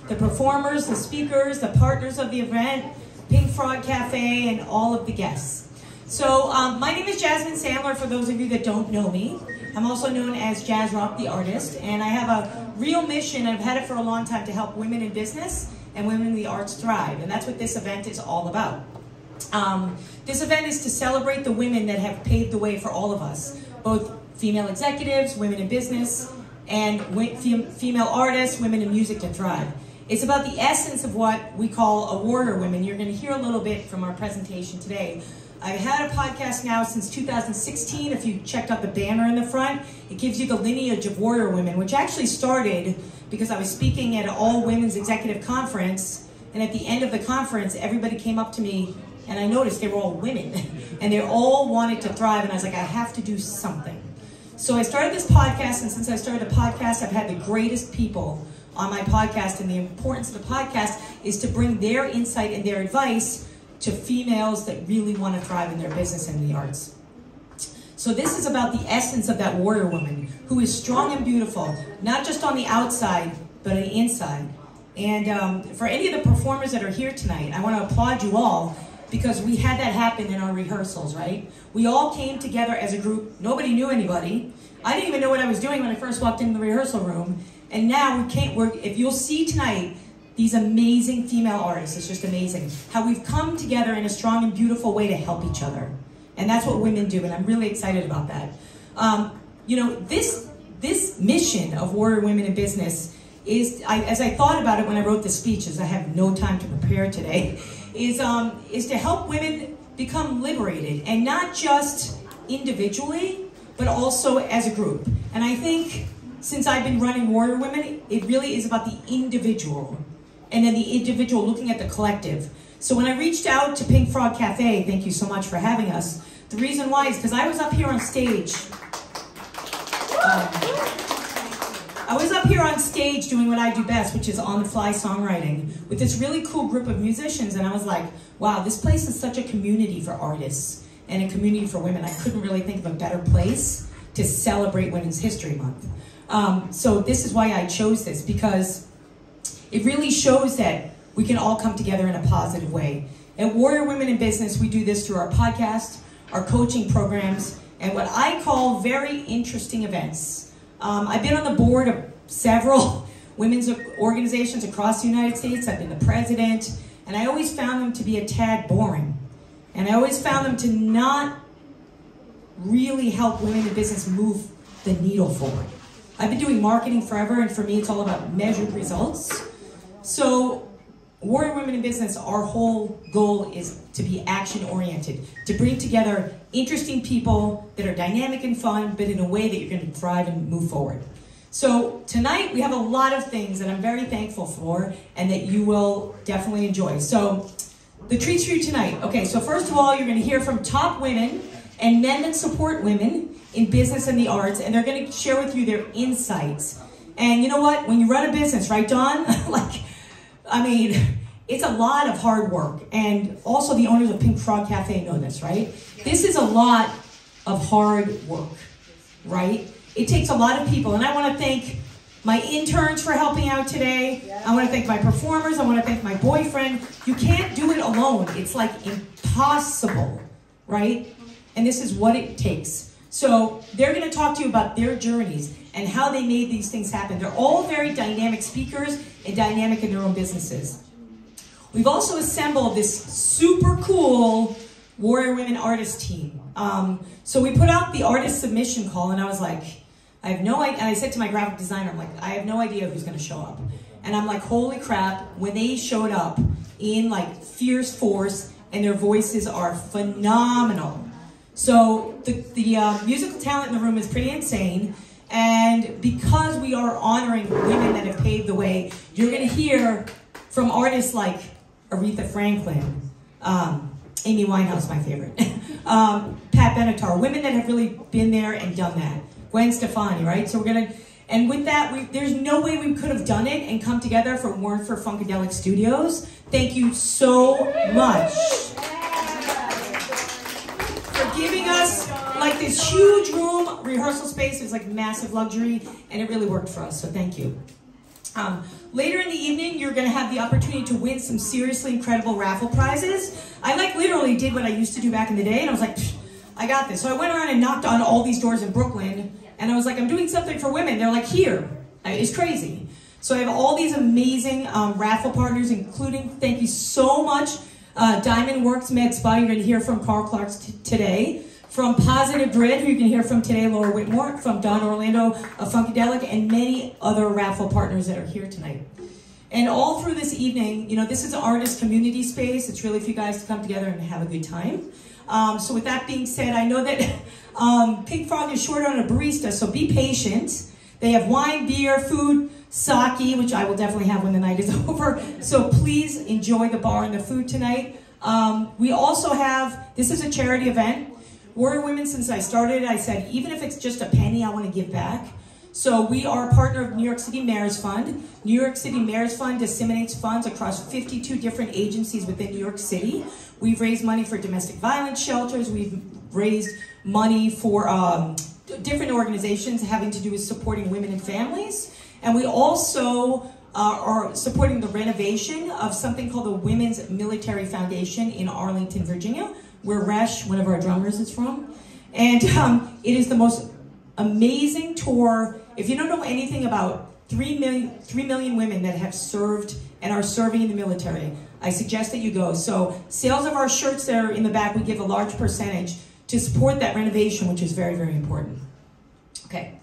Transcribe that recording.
the performers, the speakers, the partners of the event, Pink Frog Cafe, and all of the guests. So my name is Jasmine Sandler, for those of you that don't know me. I'm also known as JazzRock the artist, and I have a real mission, I've had it for a long time, to help women in business and women in the arts thrive, and that's what this event is all about. This event is to celebrate the women that have paved the way for all of us, both female executives, women in business, and female artists, women in music to thrive. It's about the essence of what we call a warrior women. You're going to hear a little bit from our presentation today. I've had a podcast now since 2016. If you checked out the banner in the front, it gives you the lineage of warrior women, which actually started because I was speaking at an all-women's executive conference, and at the end of the conference, everybody came up to me, and I noticed they were all women, and they all wanted to thrive, and I was like, I have to do something. So I started this podcast, and since I started the podcast, I've had the greatest people on my podcast, and the importance of the podcast is to bring their insight and their advice to females that really want to thrive in their business and the arts. So this is about the essence of that warrior woman who is strong and beautiful, not just on the outside, but on the inside. And for any of the performers that are here tonight, I want to applaud you all, because we had that happen in our rehearsals, right? We all came together as a group. Nobody knew anybody. I didn't even know what I was doing when I first walked into the rehearsal room. And now if you'll see tonight, these amazing female artists, it's just amazing how we've come together in a strong and beautiful way to help each other. And that's what women do, and I'm really excited about that. You know, this mission of Warrior Women in Business is, as I thought about it when I wrote the speech, as I have no time to prepare today, is to help women become liberated, and not just individually, but also as a group. And I think since I've been running Warrior Women, it really is about the individual, and then the individual looking at the collective. So when I reached out to Pink Frog Cafe, thank you so much for having us, the reason why is because I was up here on stage. I was up here on stage doing what I do best, which is on-the-fly songwriting, with this really cool group of musicians, and I was like, wow, this place is such a community for artists and a community for women. I couldn't really think of a better place to celebrate Women's History Month. So this is why I chose this, because it really shows that we can all come together in a positive way. At Warrior Women in Business, we do this through our podcast, our coaching programs, and what I call very interesting events. I've been on the board of several women's organizations across the United States. I've been the president, and I always found them to be a tad boring. And I always found them to not really help women in business move the needle forward. I've been doing marketing forever, and for me, it's all about measured results. So Warrior Women in Business, our whole goal is to be action-oriented, to bring together interesting people that are dynamic and fun, but in a way that you're going to thrive and move forward. So tonight, we have a lot of things that I'm very thankful for and that you will definitely enjoy. So the treats for you tonight. Okay, so first of all, you're going to hear from top women and men that support women in business and the arts, and they're going to share with you their insights. And you know what? When you run a business, right, Dawn? I mean, it's a lot of hard work. And also the owners of Pink Frog Cafe know this, right? This is a lot of hard work, right? It takes a lot of people. And I want to thank my interns for helping out today. I want to thank my performers. I want to thank my boyfriend. You can't do it alone. It's like impossible, right? And this is what it takes. So they're going to talk to you about their journeys and how they made these things happen. They're all very dynamic speakers and dynamic in their own businesses. We've also assembled this super cool Warrior Women artist team. So we put out the artist submission call, and I was like, I have no idea. And I said to my graphic designer, I'm like, I have no idea who's going to show up. And I'm like, holy crap, when they showed up in like fierce force, and their voices are phenomenal. So the musical talent in the room is pretty insane. And because we are honoring women that have paved the way, you're going to hear from artists like Aretha Franklin, Amy Winehouse, my favorite, Pat Benatar, women that have really been there and done that. Gwen Stefani, right? So we're going to, and with that, there's no way we could have done it and come together if it weren't for Funkadelic Studios. Thank you so much for giving us like this huge room, rehearsal space. It was like massive luxury, and it really worked for us, so thank you. Later in the evening, you're going to have the opportunity to win some seriously incredible raffle prizes. I literally did what I used to do back in the day, and I was like, I got this. So I went around and knocked on all these doors in Brooklyn, and I was like, I'm doing something for women. They're like, here. It's crazy. So I have all these amazing raffle partners, including, thank you so much, Diamond Works Med Spa. You're going to hear from Carl Clark's today. From Positive Grid, who you can hear from today, Laura Whitmore. From Don Orlando of Funkadelic, and many other raffle partners that are here tonight. And all through this evening, you know, this is an artist community space. It's really for you guys to come together and have a good time. So with that being said, I know that Pink Frog is short on a barista, so be patient. They have wine, beer, food, sake, which I will definitely have when the night is over. So please enjoy the bar and the food tonight. We also have, this is a charity event. Warrior Women, since I started, I said, even if it's just a penny, I want to give back. So we are a partner of New York City Mayor's Fund. New York City Mayor's Fund disseminates funds across 52 different agencies within New York City. We've raised money for domestic violence shelters. We've raised money for different organizations having to do with supporting women and families. And we also are supporting the renovation of something called the Women's Military Foundation in Arlington, Virginia, where Resh, one of our drummers, is from. And it is the most amazing tour. If you don't know anything about 3 million women that have served and are serving in the military, I suggest that you go. So sales of our shirts that are in the back, we give a large percentage to support that renovation, which is very, very important. Okay.